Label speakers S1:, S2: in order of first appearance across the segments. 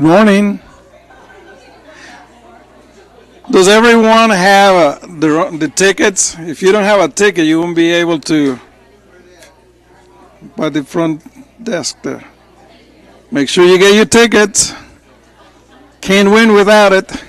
S1: Good morning. Does everyone have the tickets? If you don't have a ticket, you won't be able to by the front desk there. Make sure you get your tickets. Can't win without it.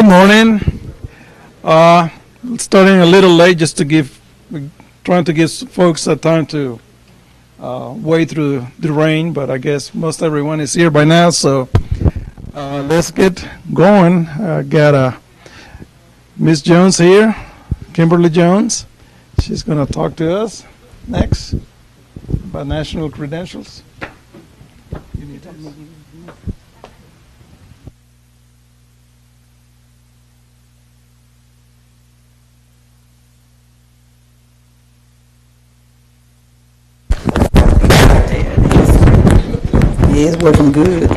S1: morning. Starting a little late just to trying to give folks a time to wade through the rain, but I guess most everyone is here by now, so let's get going. I got Miss Jones here, Kimberly Jones. She's going to talk to us next about national credentials. You need to
S2: Yeah, it's working good.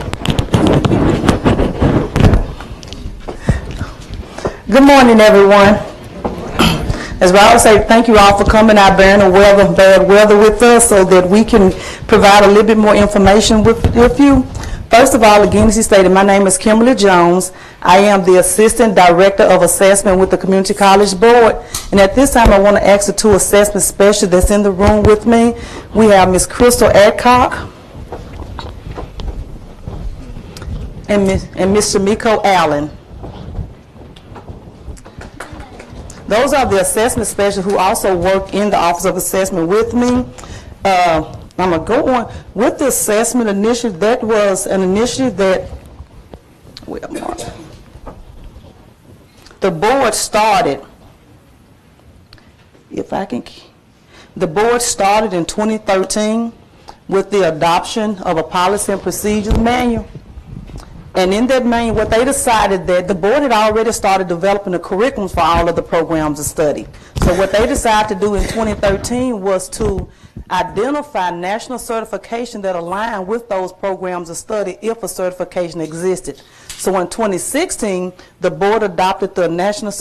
S2: Good morning, everyone. As I always say, thank you all for coming out bearing the bad weather with us so that we can provide a little bit more information with you. First of all, again, as you stated, my name is Kimberly Jones. I am the Assistant Director of Assessment with the Community College Board. And at this time, I want to ask the two assessment specialists that's in the room with me. We have Ms. Crystal Adcock and Ms. Shamiko Allen. Those are the assessment specialists who also work in the Office of Assessment with me. I'm going to go on with the assessment initiative. That was an initiative that the board started. The board started in 2013 with the adoption of a policy and procedures manual. And in that manual, what they decided that the board had already started developing the curriculums for all of the programs of study. So what they decided to do in 2013 was to identify national certification that aligned with those programs of study if a certification existed. So in 2016, the board adopted the national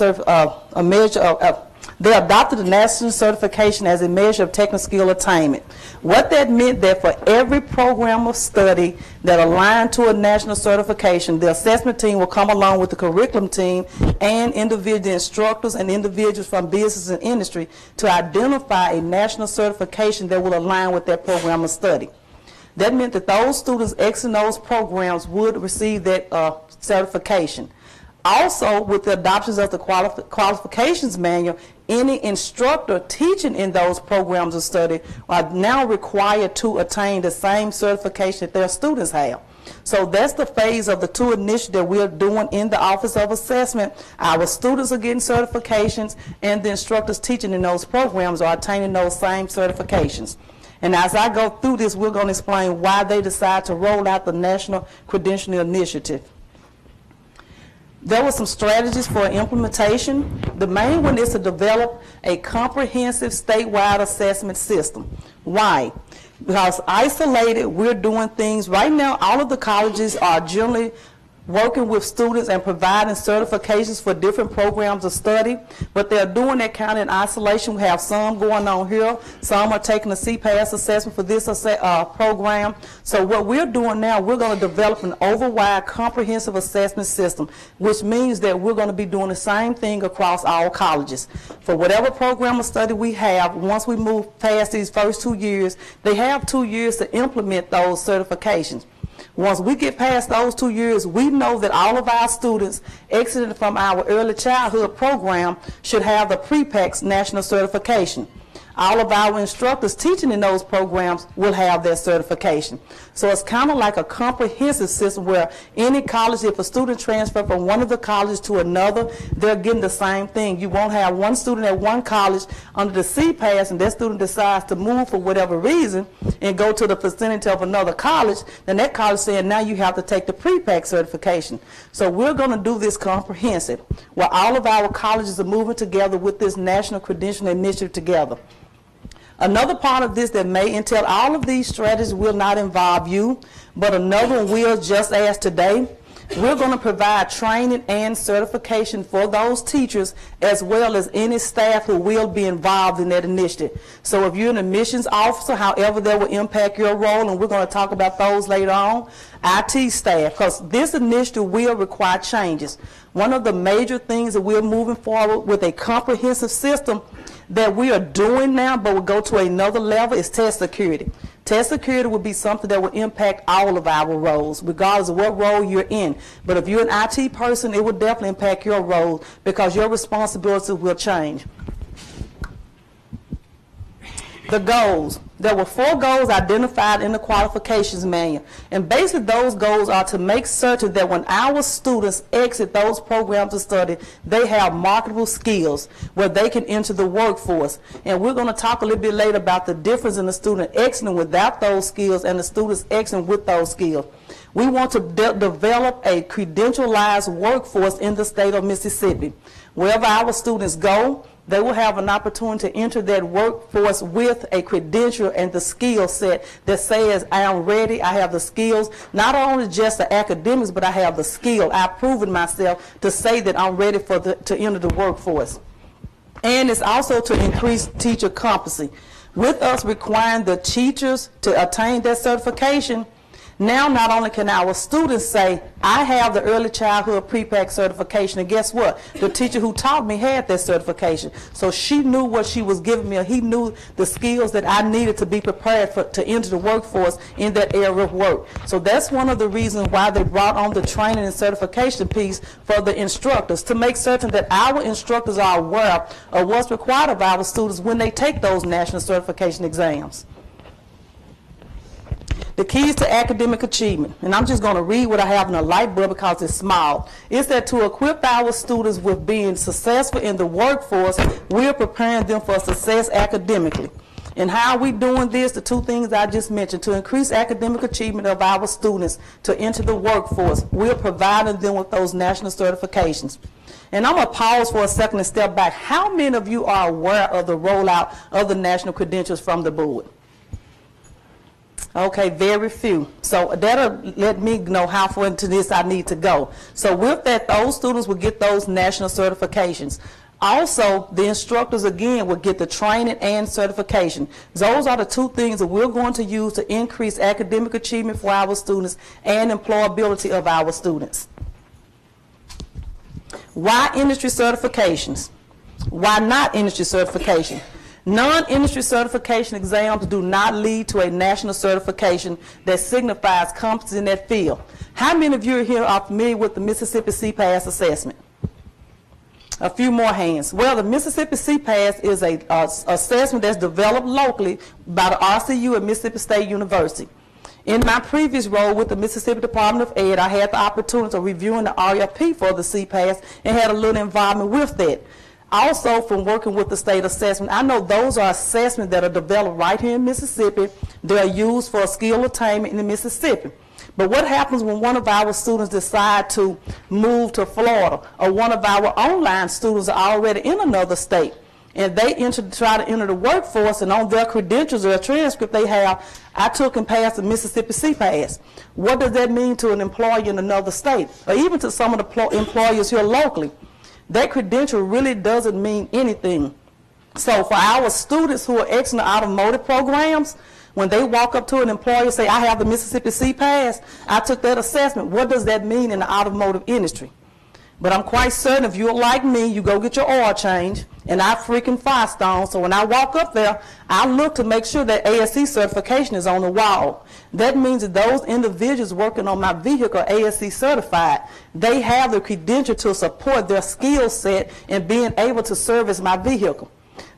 S2: they adopted the national certification as a measure of technical skill attainment. What that meant that for every program of study that aligned to a national certification, the assessment team will come along with the curriculum team and individual instructors and individuals from business and industry to identify a national certification that will align with that program of study. That meant that those students exiting those programs would receive that certification. Also, with the adoptions of the qualifications manual, any instructor teaching in those programs of study are now required to attain the same certification that their students have. So that's the phase of the two initiatives that we're doing in the Office of Assessment. Our students are getting certifications, and the instructors teaching in those programs are attaining those same certifications. And as I go through this, we're going to explain why they decide to roll out the National Credentialing Initiative. There were some strategies for implementation. The main one is to develop a comprehensive statewide assessment system. Why? Because isolated, we're doing things. Right now, all of the colleges are generally working with students and providing certifications for different programs of study, but they're doing that kind of in isolation. We have some going on here. Some are taking a CPAS assessment for this program. So what we're doing now, we're going to develop an overwide comprehensive assessment system, which means that we're going to be doing the same thing across all colleges. For whatever program of study we have, once we move past these first 2 years, they have 2 years to implement those certifications. Once we get past those 2 years, we know that all of our students exiting from our early childhood program should have the pre-PACS national certification. All of our instructors teaching in those programs will have their certification. So it's kind of like a comprehensive system where any college, if a student transfers from one of the colleges to another, they're getting the same thing. You won't have one student at one college under the CPAS and that student decides to move for whatever reason and go to the vicinity of another college, then that college saying now you have to take the pre-PAC certification. So we're going to do this comprehensive, where all of our colleges are moving together with this National Credentialing Initiative together. Another part of this that may entail all of these strategies will not involve you, but another one will, just as today. We're going to provide training and certification for those teachers as well as any staff who will be involved in that initiative. So if you're an admissions officer, however that will impact your role, and we're going to talk about those later on, IT staff, because this initiative will require changes. One of the major things that we're moving forward with a comprehensive system that we are doing now, but will go to another level, is test security. Test security will be something that will impact all of our roles, regardless of what role you're in. But if you're an IT person, it will definitely impact your role because your responsibilities will change. The goals. There were 4 goals identified in the qualifications manual. And basically those goals are to make certain that when our students exit those programs of study, they have marketable skills where they can enter the workforce. And we're going to talk a little bit later about the difference in the student exiting without those skills and the students exiting with those skills. We want to develop a credentialized workforce in the state of Mississippi. Wherever our students go, they will have an opportunity to enter that workforce with a credential and the skill set that says, I am ready, I have the skills, not only just the academics, but I have the skill. I've proven myself to say that I'm ready to enter the workforce. And it's also to increase teacher competency. With us requiring the teachers to attain that certification, now not only can our students say, I have the early childhood pre-PAC certification, and guess what? The teacher who taught me had that certification. So she knew what she was giving me, or he knew the skills that I needed to be prepared to enter the workforce in that area of work. So that's one of the reasons why they brought on the training and certification piece for the instructors, to make certain that our instructors are aware of what's required of our students when they take those national certification exams. The keys to academic achievement, and I'm just going to read what I have in a light bulb because it's small. It's that to equip our students with being successful in the workforce, we're preparing them for success academically. And how are we doing this? The 2 things I just mentioned. To increase academic achievement of our students to enter the workforce, we're providing them with those national certifications. And I'm going to pause for a second and step back. How many of you are aware of the rollout of the national credentials from the board? Okay, very few. So that'll let me know how far into this I need to go. So with that, those students will get those national certifications. Also, the instructors, again, will get the training and certification. Those are the 2 things that we're going to use to increase academic achievement for our students and employability of our students. Why industry certifications? Why not industry certification? Non-industry certification exams do not lead to a national certification that signifies competence in that field. How many of you here are familiar with the Mississippi CPAS assessment? A few more hands. Well, the Mississippi CPAS is a assessment that's developed locally by the RCU at Mississippi State University. In my previous role with the Mississippi Department of Ed, I had the opportunity of reviewing the RFP for the CPAS and had a little involvement with that. Also, from working with the state assessment, I know those are assessments that are developed right here in Mississippi. They're used for skill attainment in Mississippi. But what happens when one of our students decide to move to Florida, or one of our online students are already in another state, and they try to enter the workforce, and on their credentials or a transcript they have, I took and passed the Mississippi CPAS. What does that mean to an employer in another state, or even to some of the employers here locally? That credential really doesn't mean anything. So for our students who are exiting the automotive programs, when they walk up to an employer and say, I have the Mississippi CPAS, I took that assessment, what does that mean in the automotive industry? But I'm quite certain if you're like me, you go get your oil change, and I freaking Firestone. So when I walk up there, I look to make sure that ASE certification is on the wall. That means that those individuals working on my vehicle are ASE certified. They have the credential to support their skill set in being able to service my vehicle.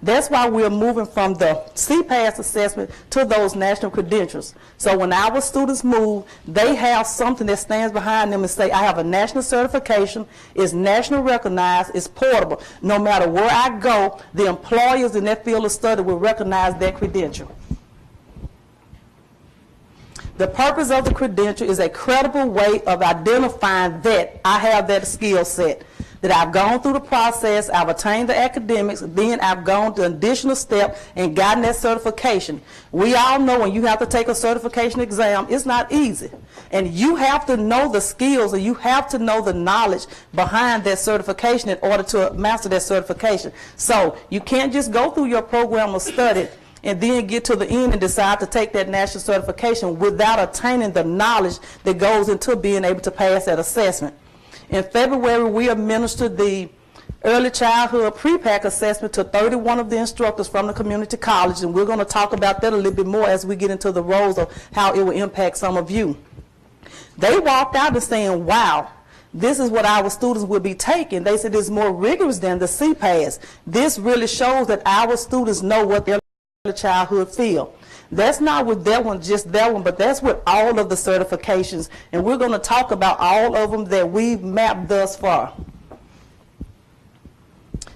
S2: That's why we're moving from the CPAS assessment to those national credentials. So when our students move, they have something that stands behind them and say, I have a national certification, it's national recognized, it's portable. No matter where I go, the employers in that field of study will recognize that credential. The purpose of the credential is a credible way of identifying that I have that skill set, that I've gone through the process, I've attained the academics, then I've gone to an additional step and gotten that certification. We all know when you have to take a certification exam, it's not easy. And you have to know the skills, and you have to know the knowledge behind that certification in order to master that certification. So you can't just go through your program of study and then get to the end and decide to take that national certification without attaining the knowledge that goes into being able to pass that assessment. In February, we administered the early childhood pre-PAC assessment to 31 of the instructors from the community college, and we're going to talk about that a little bit more as we get into the roles of how it will impact some of you. They walked out and saying, wow, this is what our students will be taking. They said it's more rigorous than the CPAS. This really shows that our students know what their early childhood feel. That's not with that one, just that one, but that's with all of the certifications, and we're going to talk about all of them that we've mapped thus far.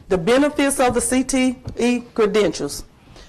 S2: The benefits of the CTE credentials.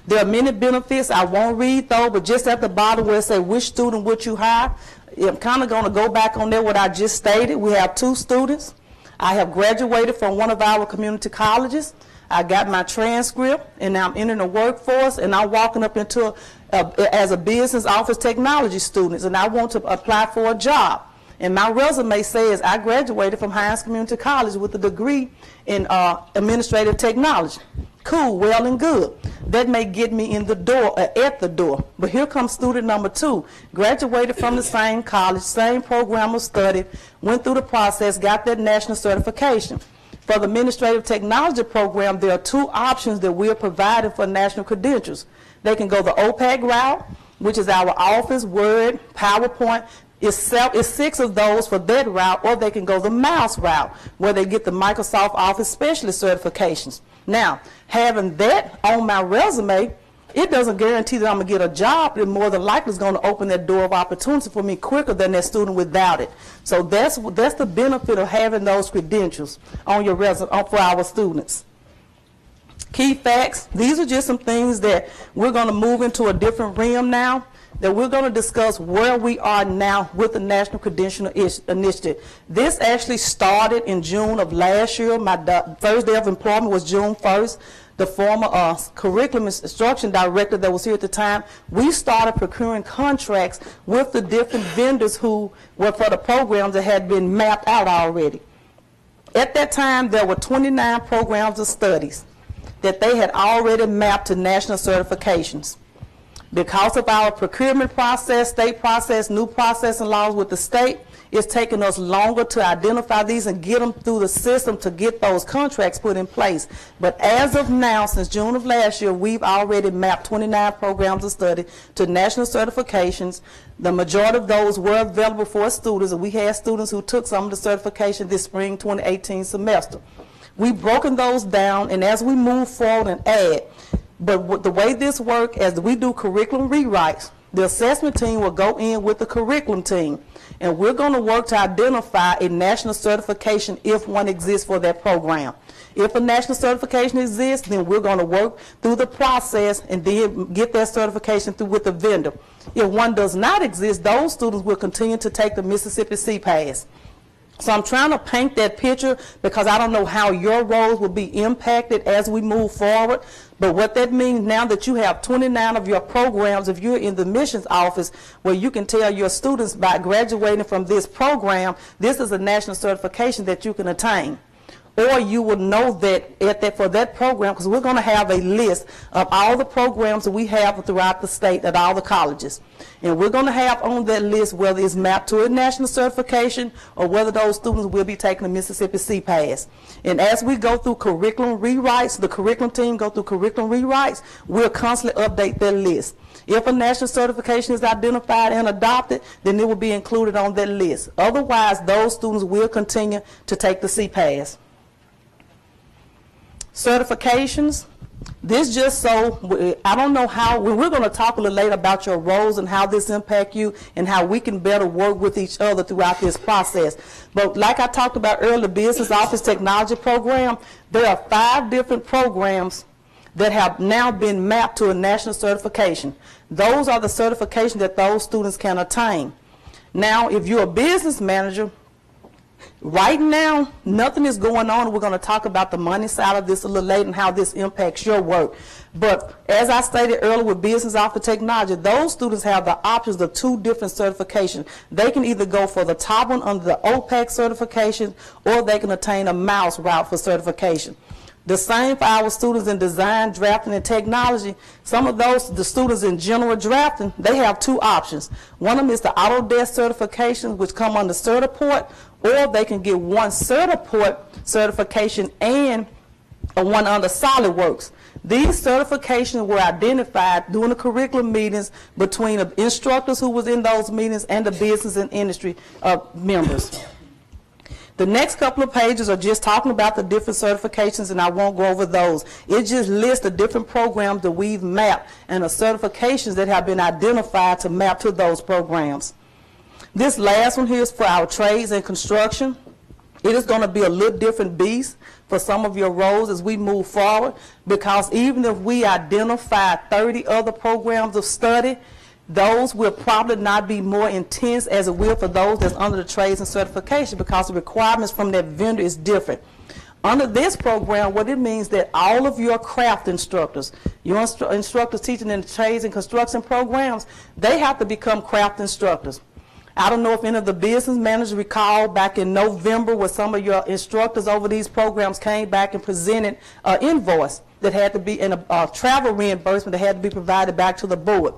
S2: There are many benefits. I won't read though, but just at the bottom where it says which student would you hire, I'm kind of going to go back on there what I just stated. We have 2 students. I have graduated from one of our community colleges. I got my transcript, and now I'm entering the workforce, and I'm walking up into as a business office technology student, and I want to apply for a job. And my resume says I graduated from Hines Community College with a degree in administrative technology. Cool, well and good. That may get me in the door, at the door. But here comes student number 2. Graduated from the same college, same program of study, went through the process, got that national certification. For the administrative technology program, there are 2 options that we are providing for national credentials. They can go the OPAC route, which is our Office, Word, PowerPoint. It's 6 of those for that route, or they can go the mouse route, where they get the Microsoft Office Specialist certifications. Now, having that on my resume, it doesn't guarantee that I'm going to get a job. It more than likely is going to open that door of opportunity for me quicker than that student without it. So that's the benefit of having those credentials on your resume for our students. Key facts. These are just some things that we're going to move into a different realm now, that we're going to discuss where we are now with the National Credentialing Initiative. This actually started in June of last year. My first day of employment was June 1st. The former curriculum instruction director that was here at the time, we started procuring contracts with the different vendors who were for the programs that had been mapped out already. At that time, there were 29 programs of studies that they had already mapped to national certifications. Because of our procurement process, state process, new processing laws with the state, it's taken us longer to identify these and get them through the system to get those contracts put in place. But as of now, since June of last year, we've already mapped 29 programs of study to national certifications. The majority of those were available for students, and we had students who took some of the certification this spring 2018 semester. We've broken those down, and as we move forward and add, but the way this works, as we do curriculum rewrites, the assessment team will go in with the curriculum team, and we're going to work to identify a national certification if one exists for that program. If a national certification exists, then we're going to work through the process and then get that certification through with the vendor. If one does not exist, those students will continue to take the Mississippi CPAS. So I'm trying to paint that picture because I don't know how your roles will be impacted as we move forward. But what that means now that you have 29 of your programs, if you're in the admissions office, where you can tell your students by graduating from this program, this is a national certification that you can attain. Or you will know that for that program, because we're going to have a list of all the programs that we have throughout the state at all the colleges. And we're going to have on that list whether it's mapped to a national certification or whether those students will be taking the Mississippi CPAS. And as we go through curriculum rewrites, the curriculum team go through curriculum rewrites, we'll constantly update that list. If a national certification is identified and adopted, then it will be included on that list. Otherwise, those students will continue to take the CPAS. Certifications, this just so, I don't know how, we're going to talk a little later about your roles and how this impact you and how we can better work with each other throughout this process. But like I talked about earlier, the Business Office Technology Program, there are 5 different programs that have now been mapped to a national certification. Those are the certifications that those students can attain. Now, if you're a business manager, right now, nothing is going on. We're going to talk about the money side of this a little later and how this impacts your work. But as I stated earlier with Business Office Technology, those students have the options of 2 different certifications. They can either go for the top one under the OPAC certification, or they can attain a mouse route for certification. The same for our students in design, drafting, and technology. Some of those, the students in general drafting, they have two options. One of them is the Autodesk certification, which come under Certiport, or they can get one Certiport certification and one under SolidWorks. These certifications were identified during the curriculum meetings between the instructors who was in those meetings and the business and industry members. The next couple of pages are just talking about the different certifications, and I won't go over those. It just lists the different programs that we've mapped and the certifications that have been identified to map to those programs. This last one here is for our trades and construction. It is going to be a little different beast for some of your roles as we move forward, because even if we identify 30 other programs of study, those will probably not be more intense as it will for those that's under the trades and certification, because the requirements from that vendor is different. Under this program, what it means that all of your craft instructors, your instructors teaching in the trades and construction programs, they have to become craft instructors. I don't know if any of the business managers recall back in November where some of your instructors over these programs came back and presented an invoice that had to be in a travel reimbursement that had to be provided back to the board.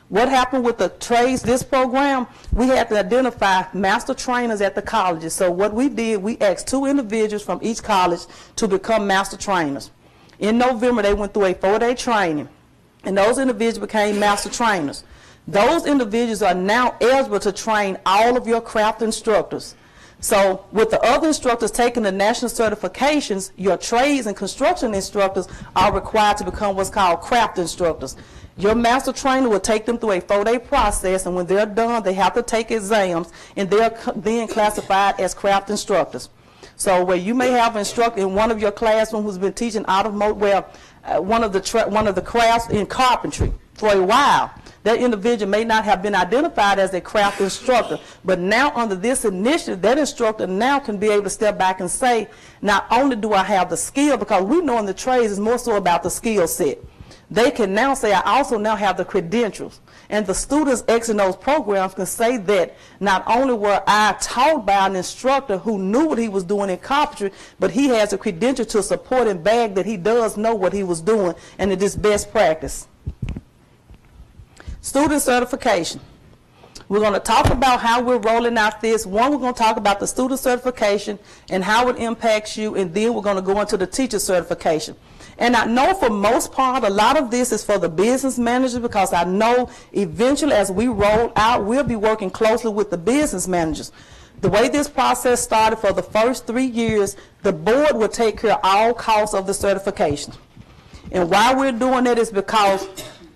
S2: What happened with the trades, this program, we had to identify master trainers at the colleges. So what we did, we asked 2 individuals from each college to become master trainers. In November, they went through a 4-day training, and those individuals became master trainers. Those individuals are now eligible to train all of your craft instructors. So with the other instructors taking the national certifications, your trades and construction instructors are required to become what's called craft instructors. Your master trainer will take them through a 4-day process, and when they're done, they have to take exams, and they're then classified as craft instructors. So where you may have an instructor in one of your classrooms who's been teaching automotive, one of the crafts in carpentry for a while, that individual may not have been identified as a craft instructor, but now under this initiative, that instructor now can be able to step back and say, not only do I have the skill, because we know in the trades it's more so about the skill set. They can now say, I also now have the credentials. And the students exiting those programs can say that not only were I taught by an instructor who knew what he was doing in carpentry, but he has a credential to support and back that he does know what he was doing, and it is best practice. Student certification. We're going to talk about how we're rolling out this. One, we're going to talk about the student certification and how it impacts you, and then we're going to go into the teacher certification. And I know for most part, a lot of this is for the business managers, because I know eventually as we roll out, we'll be working closely with the business managers. The way this process started, for the first 3 years, the board will take care of all costs of the certification. And why we're doing that is because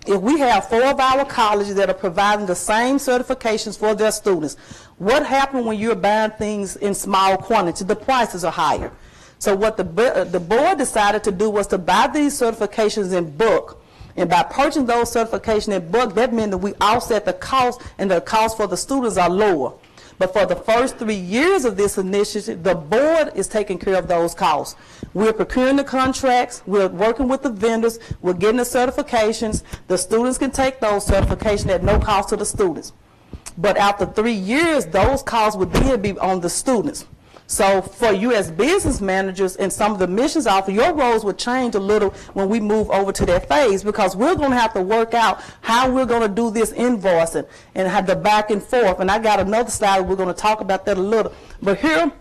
S2: if we have 4 of our colleges that are providing the same certifications for their students, what happens when you're buying things in small quantity? The prices are higher. So what the board decided to do was to buy these certifications in bulk. And by purchasing those certifications in bulk, that meant that we offset the cost, and the cost for the students are lower. But for the first 3 years of this initiative, the board is taking care of those costs. We're procuring the contracts, we're working with the vendors, we're getting the certifications. The students can take those certifications at no cost to the students. But after 3 years, those costs would then be on the students. So for you as business managers and some of the missions office, your roles will change a little when we move over to that phase, because we're going to have to work out how we're going to do this invoicing and have the back and forth. And I got another slide, we're going to talk about that a little. But here,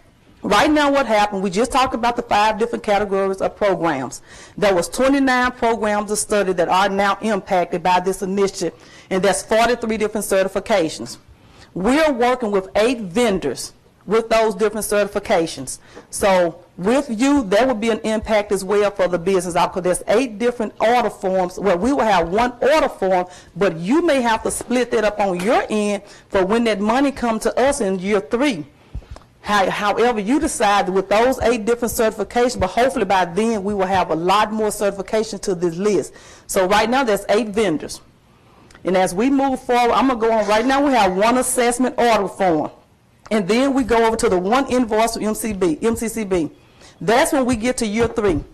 S2: right now what happened, we just talked about the 5 different categories of programs. There was 29 programs of study that are now impacted by this initiative, and that's 43 different certifications. We're working with 8 vendors with those different certifications. So with you, there will be an impact as well for the business because there's 8 different order forms. Well, we will have 1 order form, but you may have to split that up on your end for when that money comes to us in year 3. However you decide with those 8 different certifications, but hopefully by then we will have a lot more certifications to this list. So right now there's 8 vendors. And as we move forward, I'm going to go on. Right now we have 1 assessment order form. And then we go over to the 1 invoice from MCCB. That's when we get to year 3.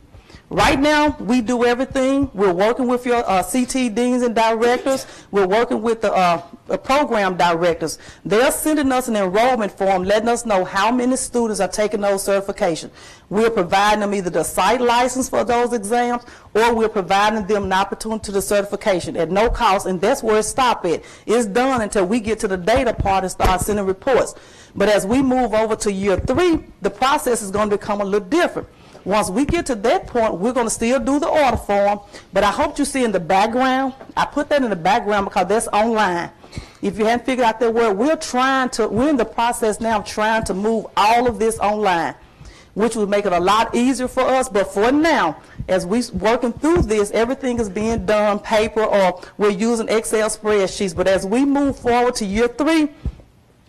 S2: Right now, we do everything. We're working with your CT deans and directors. We're working with the program directors. They're sending us an enrollment form letting us know how many students are taking those certifications. We're providing them either the site license for those exams, or we're providing them an opportunity to the certification at no cost, and that's where it stops at. It's done until we get to the data part and start sending reports. But as we move over to year 3, the process is going to become a little different. Once we get to that point, we're going to still do the order form, but I hope you see in the background, I put that in the background because that's online. If you hadn't figured out that word, we're in the process now of trying to move all of this online, which would make it a lot easier for us. But for now, as we're working through this, everything is being done paper, or we're using Excel spreadsheets. But as we move forward to year 3,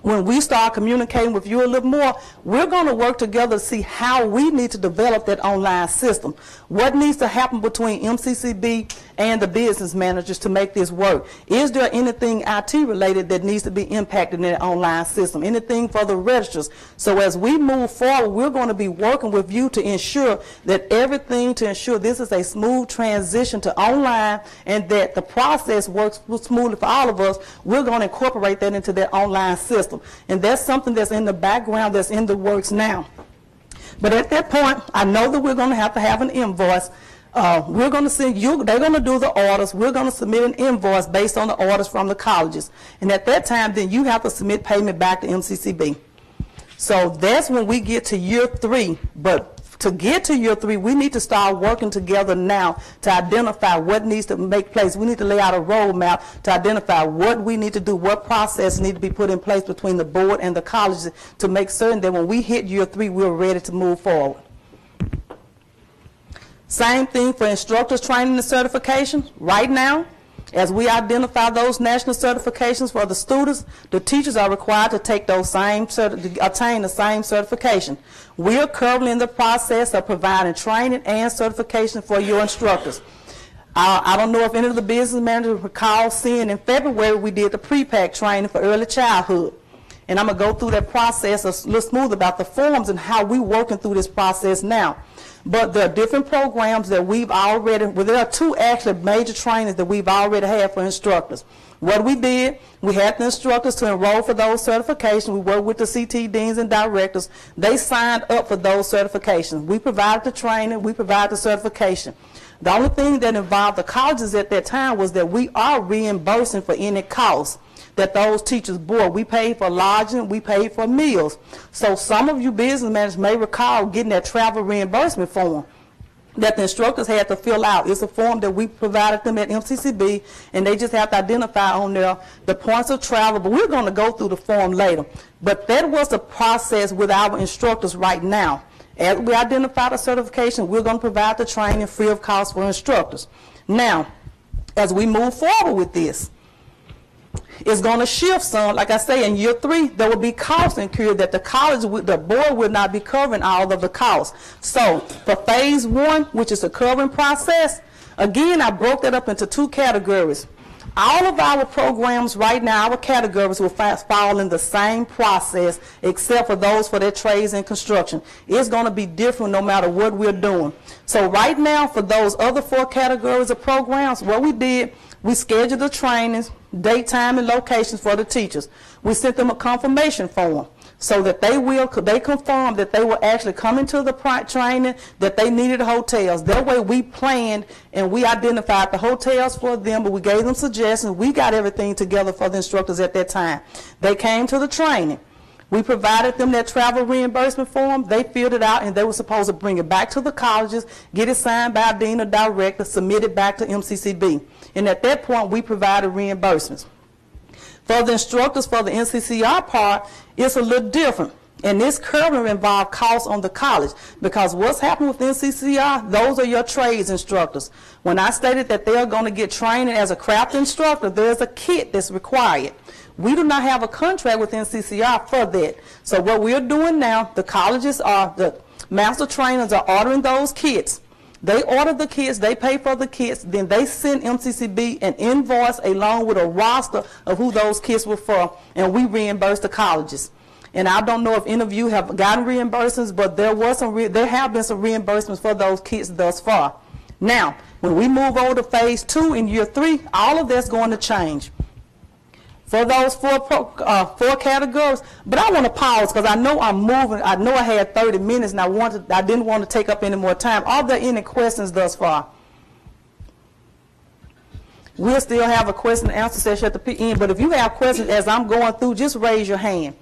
S2: when we start communicating with you a little more, we're going to work together to see how we need to develop that online system. What needs to happen between MCCB and the business managers to make this work? Is there anything IT related that needs to be impacted in that online system? Anything for the registers? So as we move forward, we're going to be working with you to ensure that this is a smooth transition to online, and that the process works smoothly for all of us. We're going to incorporate that into that online system. And that's something that's in the background, that's in the works now. But at that point, I know that we're going to have an invoice. We're going to send you, they're going to do the orders. We're going to submit an invoice based on the orders from the colleges. And at that time, then you have to submit payment back to MCCB. So that's when we get to year 3. But to get to year 3, we need to start working together now to identify what needs to make place. We need to lay out a roadmap to identify what we need to do, what process need to be put in place between the board and the colleges to make certain that when we hit year 3, we're ready to move forward. Same thing for instructors training and certification. Right now, as we identify those national certifications for the students, the teachers are required to take those attain the same certification. We are currently in the process of providing training and certification for your instructors. I don't know if any of the business managers recall seeing in February we did the pre-pack training for early childhood. And I'm going to go through that process a little smooth about the forms and how we're working through this process now. But there are different programs that we've already, well, there are 2 actually major trainings that we've already had for instructors. What we did, we had the instructors to enroll for those certifications. We worked with the CT deans and directors. They signed up for those certifications. We provided the training, we provided the certification. The only thing that involved the colleges at that time was that we are reimbursing for any costs that those teachers bore. We paid for lodging, we paid for meals. So some of you business managers may recall getting that travel reimbursement form that the instructors had to fill out. It's a form that we provided them at MCCB, and they just have to identify on there the points of travel. But we're going to go through the form later. But that was the process with our instructors right now. As we identify the certification, we're going to provide the training free of cost for instructors. Now, as we move forward with this, it's going to shift some. Like I say, in year 3, there will be costs incurred that the board will not be covering all of the costs. So for phase 1, which is the covering process, again, I broke that up into 2 categories. All of our programs right now, our categories will fall in the same process, except for those for their trades and construction. It's going to be different no matter what we're doing. So right now, for those other 4 categories of programs, what we did, we scheduled the trainings, date, time, and locations for the teachers. We sent them a confirmation form so that they confirmed that they were actually coming to the training, that they needed hotels. That way we planned and we identified the hotels for them, but we gave them suggestions. We got everything together for the instructors at that time. They came to the training. We provided them that travel reimbursement form. They filled it out, and they were supposed to bring it back to the colleges, get it signed by a dean or director, submit it back to MCCB. And at that point, we provided reimbursements. For the instructors, for the NCCR part, it's a little different. And this currently involves costs on the college, because what's happening with NCCR, those are your trades instructors. When I stated that they are going to get training as a craft instructor, there's a kit that's required. We do not have a contract with NCCR for that. So what we're doing now, the colleges the master trainers are ordering those kits. They order the kits, they pay for the kits, then they send MCCB an invoice along with a roster of who those kits were for, and we reimburse the colleges. And I don't know if any of you have gotten reimbursements, but there have been some reimbursements for those kids thus far. Now, when we move over to phase 2 in year 3, all of that's going to change for those four categories. But I want to pause because I know I'm moving. I know I had 30 minutes and I didn't want to take up any more time. Are there any questions thus far? We'll still have a question and answer session at the end, but if you have questions as I'm going through, just raise your hand.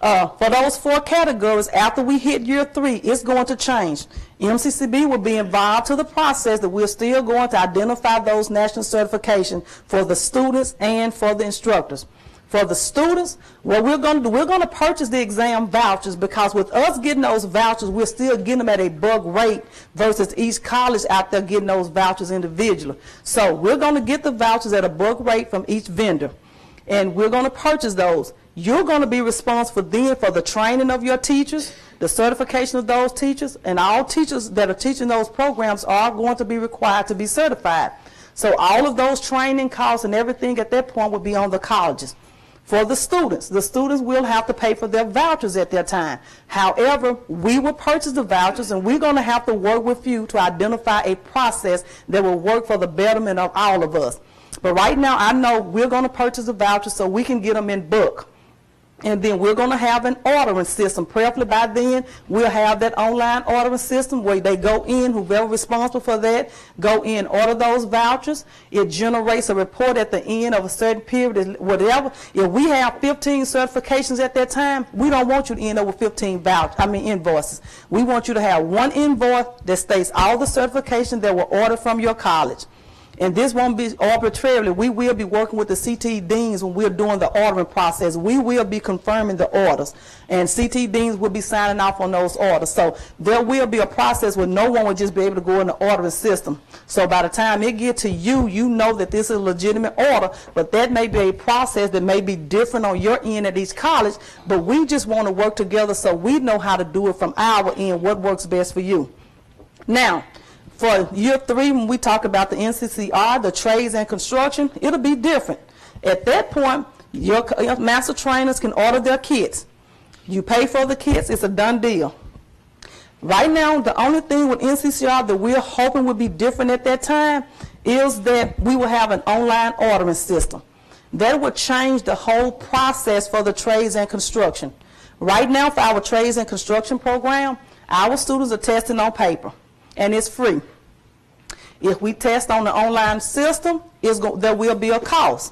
S2: For those 4 categories, after we hit year 3, it's going to change. MCCB will be involved to the process that we're still going to identify those national certifications for the students and for the instructors. For the students, what we're going to do, we're going to purchase the exam vouchers, because with us getting those vouchers, we're still getting them at a bulk rate versus each college out there getting those vouchers individually. So we're going to get the vouchers at a bulk rate from each vendor, and we're going to purchase those. You're going to be responsible then for the training of your teachers, the certification of those teachers, and all teachers that are teaching those programs are going to be required to be certified. So all of those training costs and everything at that point will be on the colleges. For the students will have to pay for their vouchers at their time. However, we will purchase the vouchers, and we're going to have to work with you to identify a process that will work for the betterment of all of us. But right now, I know we're going to purchase the vouchers so we can get them in bulk. And then we're going to have an ordering system. Preferably by then, we'll have that online ordering system where they go in, whoever responsible for that, go in, order those vouchers. It generates a report at the end of a certain period, whatever. If we have 15 certifications at that time, we don't want you to end up with 15 invoices. We want you to have one invoice that states all the certifications that were ordered from your college. And this won't be arbitrarily. We will be working with the CT deans when we're doing the ordering process. We will be confirming the orders, and CT deans will be signing off on those orders. So there will be a process where no one will just be able to go in the ordering system. So by the time it gets to you, you know that this is a legitimate order, but that may be a process that may be different on your end at each college, but we just want to work together so we know how to do it from our end, what works best for you. Now, for year 3, when we talk about the NCCR, the trades and construction, it'll be different. At that point, your master trainers can order their kits. You pay for the kits, it's a done deal. Right now, the only thing with NCCR that we're hoping would be different at that time is that we will have an online ordering system. That would change the whole process for the trades and construction. Right now, for our trades and construction program, our students are testing on paper, and it's free. If we test on the online system, there will be a cost.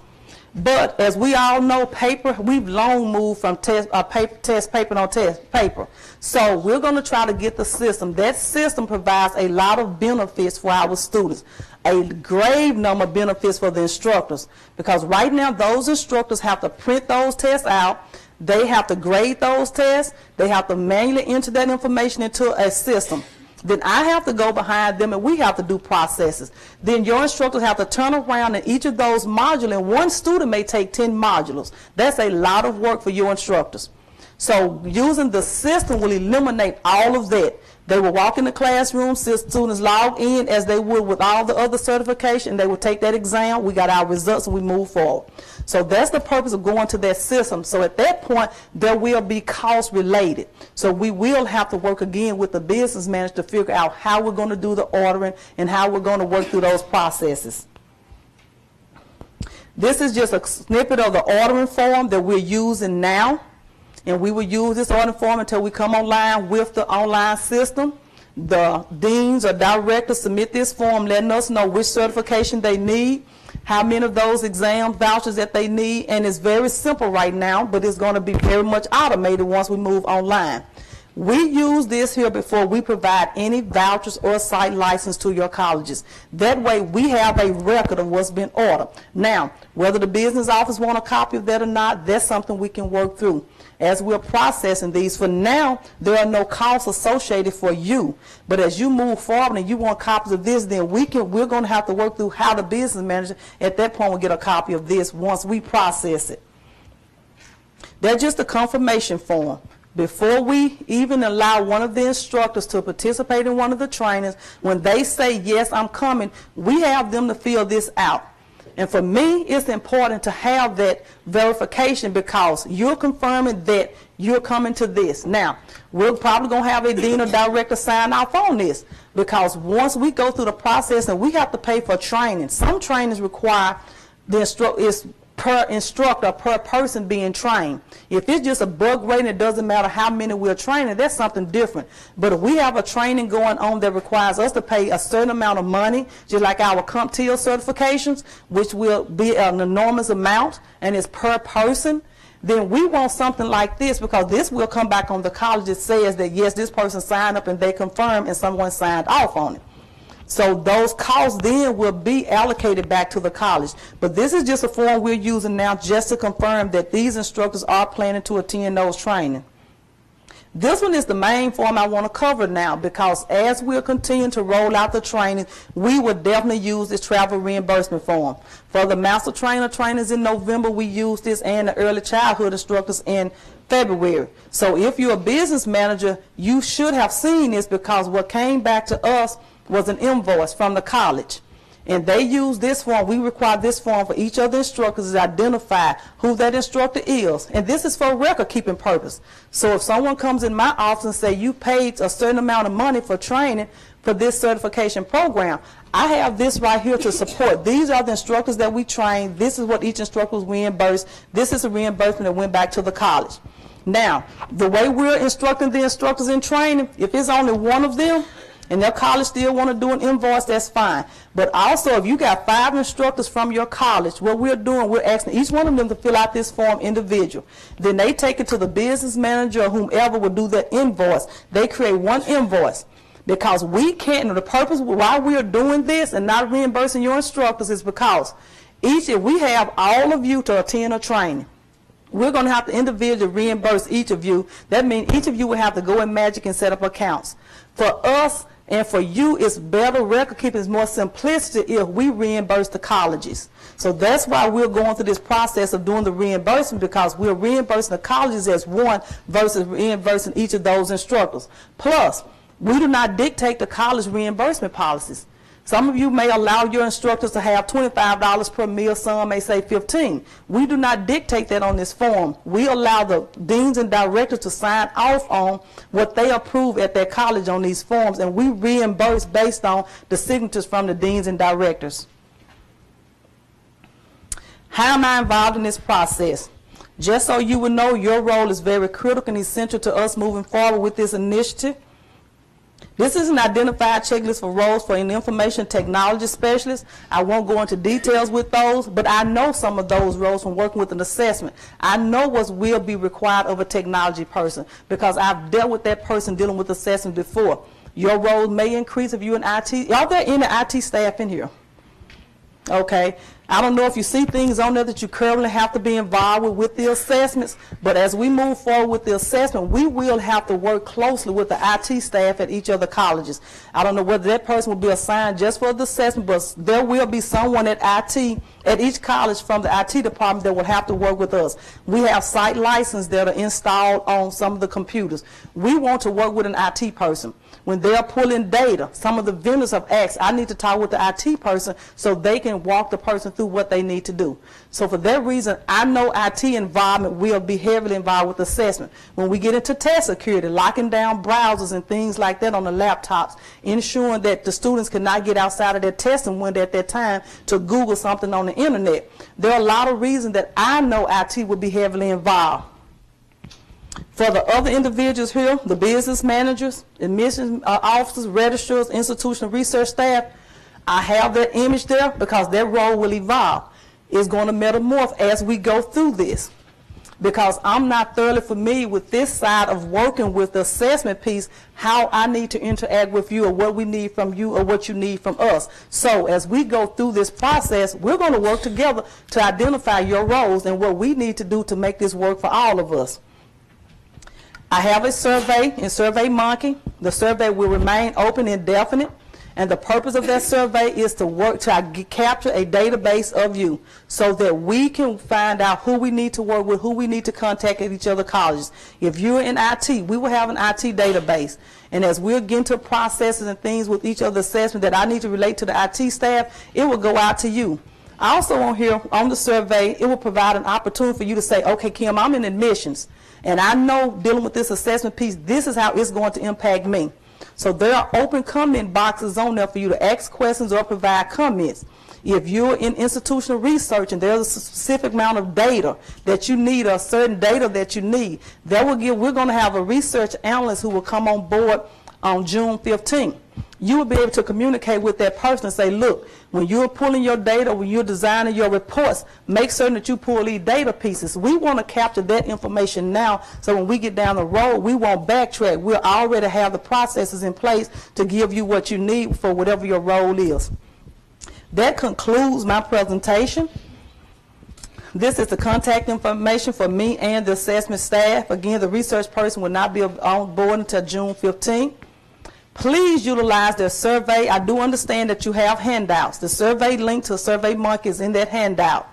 S2: But as we all know, paper, we've long moved from paper on test paper. So we're going to try to get the system. That system provides a lot of benefits for our students, a grave number of benefits for the instructors. Because right now, those instructors have to print those tests out. They have to grade those tests. They have to manually enter that information into a system. Then I have to go behind them, and we have to do processes. Then your instructors have to turn around in each of those modules, and one student may take 10 modules. That's a lot of work for your instructors. So using the system will eliminate all of that. They will walk in the classroom, students log in as they would with all the other certification. They will take that exam. We got our results, and we move forward. So that's the purpose of going to that system. So at that point, there will be cost related. So we will have to work again with the business manager to figure out how we're going to do the ordering and how we're going to work through those processes. This is just a snippet of the ordering form that we're using now. And we will use this ordering form until we come online with the online system. The deans or directors submit this form letting us know which certification they need, how many of those exam vouchers that they need, and it's very simple right now, but it's going to be very much automated once we move online. We use this here before we provide any vouchers or site license to your colleges. That way we have a record of what's been ordered. Now, whether the business office want a copy of that or not, that's something we can work through. As we're processing these, for now, there are no costs associated for you. But as you move forward and you want copies of this, then we're going to have to work through how the business manager at that point will get a copy of this once we process it. That's just a confirmation form. Before we even allow one of the instructors to participate in one of the trainings, when they say, yes, I'm coming, we have them to fill this out. And for me, it's important to have that verification because you're confirming that you're coming to this. Now, we're probably going to have a dean or director sign off on this because once we go through the process and we have to pay for training, some trainings require the per instructor, per person being trained. If it's just a bug rating, it doesn't matter how many we're training, that's something different. But if we have a training going on that requires us to pay a certain amount of money, just like our CompTIA certifications, which will be an enormous amount, and it's per person, then we want something like this because this will come back on the college that says that, yes, this person signed up and they confirmed and someone signed off on it. So those costs then will be allocated back to the college. But this is just a form we're using now just to confirm that these instructors are planning to attend those training. This one is the main form I want to cover now because as we're continuing to roll out the training, we will definitely use this travel reimbursement form. For the master trainers in November, we use this, and the early childhood instructors in February. So if you're a business manager, you should have seen this because what came back to us was an invoice from the college. And they use this form. We require this form for each of the instructors to identify who that instructor is. And this is for record-keeping purpose. So if someone comes in my office and say, you paid a certain amount of money for training for this certification program, I have this right here to support. These are the instructors that we train. This is what each instructor was reimbursed. This is a reimbursement that went back to the college. Now, the way we're instructing the instructors in training, if it's only one of them, and their college still want to do an invoice, that's fine. But also, if you got 5 instructors from your college, what we're doing, we're asking each one of them to fill out this form individual. Then they take it to the business manager or whomever will do that invoice. They create one invoice. Because we can't, the purpose why we are doing this and not reimbursing your instructors is because if we have all of you to attend a training, we're going to have to individually reimburse each of you. That means each of you will have to go in Magic and set up accounts. For us, and for you, it's better record keeping, it's more simplicity if we reimburse the colleges. So that's why we're going through this process of doing the reimbursement because we're reimbursing the colleges as one versus reimbursing each of those instructors. Plus, we do not dictate the college reimbursement policies. Some of you may allow your instructors to have $25 per meal, some may say $15. We do not dictate that on this form. We allow the deans and directors to sign off on what they approve at their college on these forms, and we reimburse based on the signatures from the deans and directors. How am I involved in this process? Just so you will know, your role is very critical and essential to us moving forward with this initiative. This is an identified checklist for roles for an information technology specialist. I won't go into details with those, but I know some of those roles from working with an assessment. I know what will be required of a technology person because I've dealt with that person dealing with assessment before. Your role may increase if you're in IT. Are there any IT staff in here? Okay. I don't know if you see things on there that you currently have to be involved with the assessments, but as we move forward with the assessment, we will have to work closely with the IT staff at each of the colleges. I don't know whether that person will be assigned just for the assessment, but there will be someone at IT, at each college from the IT department that will have to work with us. We have site licenses that are installed on some of the computers. We want to work with an IT person. When they're pulling data, some of the vendors have asked, I need to talk with the IT person so they can walk the person through what they need to do. So for that reason, I know IT involvement will be heavily involved with assessment. When we get into test security, locking down browsers and things like that on the laptops, ensuring that the students cannot get outside of their testing window at that time to Google something on the internet. There are a lot of reasons that I know IT will be heavily involved. For the other individuals here, the business managers, admissions officers, registrars, institutional research staff, I have that image there because their role will evolve. It's going to metamorph as we go through this because I'm not thoroughly familiar with this side of working with the assessment piece, how I need to interact with you or what we need from you or what you need from us. So as we go through this process, we're going to work together to identify your roles and what we need to do to make this work for all of us. I have a survey in SurveyMonkey. The survey will remain open indefinite, and the purpose of that survey is to work to capture a database of you so that we can find out who we need to work with, who we need to contact at each other colleges. If you're in IT, we will have an IT database, and as we're getting to processes and things with each other assessment that I need to relate to the IT staff, it will go out to you. Also on here, on the survey, it will provide an opportunity for you to say, okay, Kim, I'm in admissions, and I know dealing with this assessment piece, this is how it's going to impact me. So there are open comment boxes on there for you to ask questions or provide comments. If you're in institutional research and there's a specific amount of data that you need, or certain data that you need, we're going to have a research analyst who will come on board on June 15th. You will be able to communicate with that person and say, look, when you're pulling your data, when you're designing your reports, make certain that you pull these data pieces. We want to capture that information now, so when we get down the road, we won't backtrack. We'll already have the processes in place to give you what you need for whatever your role is. That concludes my presentation. This is the contact information for me and the assessment staff. Again, the research person will not be on board until June 15th. Please utilize their survey. I do understand that you have handouts. The survey link to SurveyMonkey is in that handout.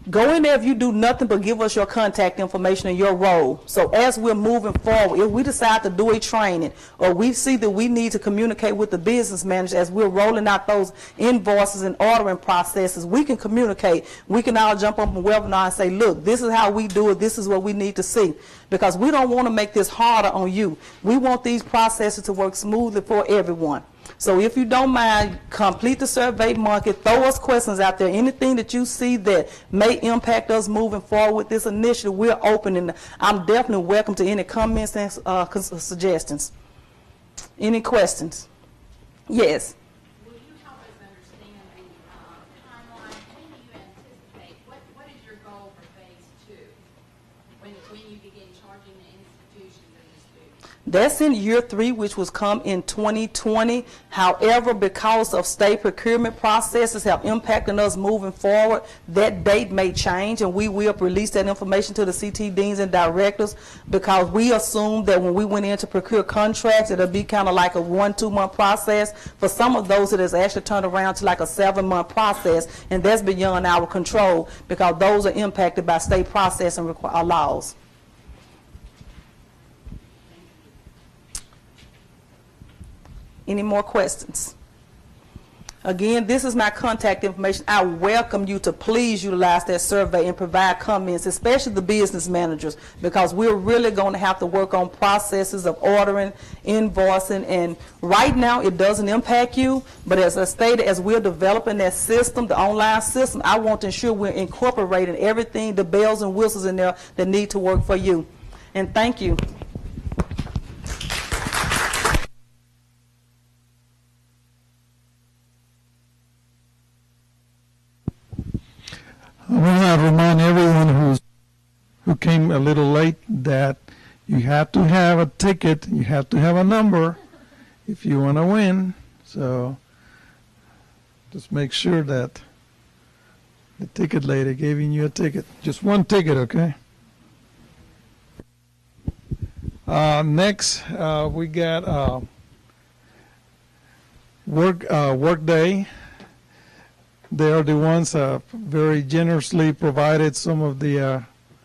S2: Go in there if you do nothing but give us your contact information and your role. So as we're moving forward, if we decide to do a training, or we see that we need to communicate with the business manager as we're rolling out those invoices and ordering processes, we can communicate. We can all jump on the webinar and say, look, this is how we do it. This is what we need to see. Because we don't want to make this harder on you. We want these processes to work smoothly for everyone. So if you don't mind, complete the SurveyMonkey, throw us questions out there. Anything that you see that may impact us moving forward with this initiative, we're open, and I'm definitely welcome to any comments and suggestions. Any questions? Yes.
S3: Will you help us understand the timeline? When do you anticipate, what is your goal for phase 2? When you begin charging the institutions and the students?
S2: That's in year 3, which was come in 2020. However, because of state procurement processes have impacted us moving forward, that date may change, and we will release that information to the CT deans and directors, because we assumed that when we went in to procure contracts, it'll be kind of like a 1-2 month process. For some of those, it has actually turned around to like a 7-month process, and that's beyond our control, because those are impacted by state process and laws. Any more questions? Again, this is my contact information. I welcome you to please utilize that survey and provide comments, especially the business managers, because we're really going to have to work on processes of ordering, invoicing, and right now it doesn't impact you, but as I stated, as we're developing that system, the online system, I want to ensure we're incorporating everything, the bells and whistles in there that need to work for you. And thank you.
S1: I want to remind everyone who came a little late that you have to have a ticket, you have to have a number if you want to win. So just make sure that the ticket lady giving you a ticket, just one ticket, okay? Next, we got Workday. They are the ones very generously provided some of the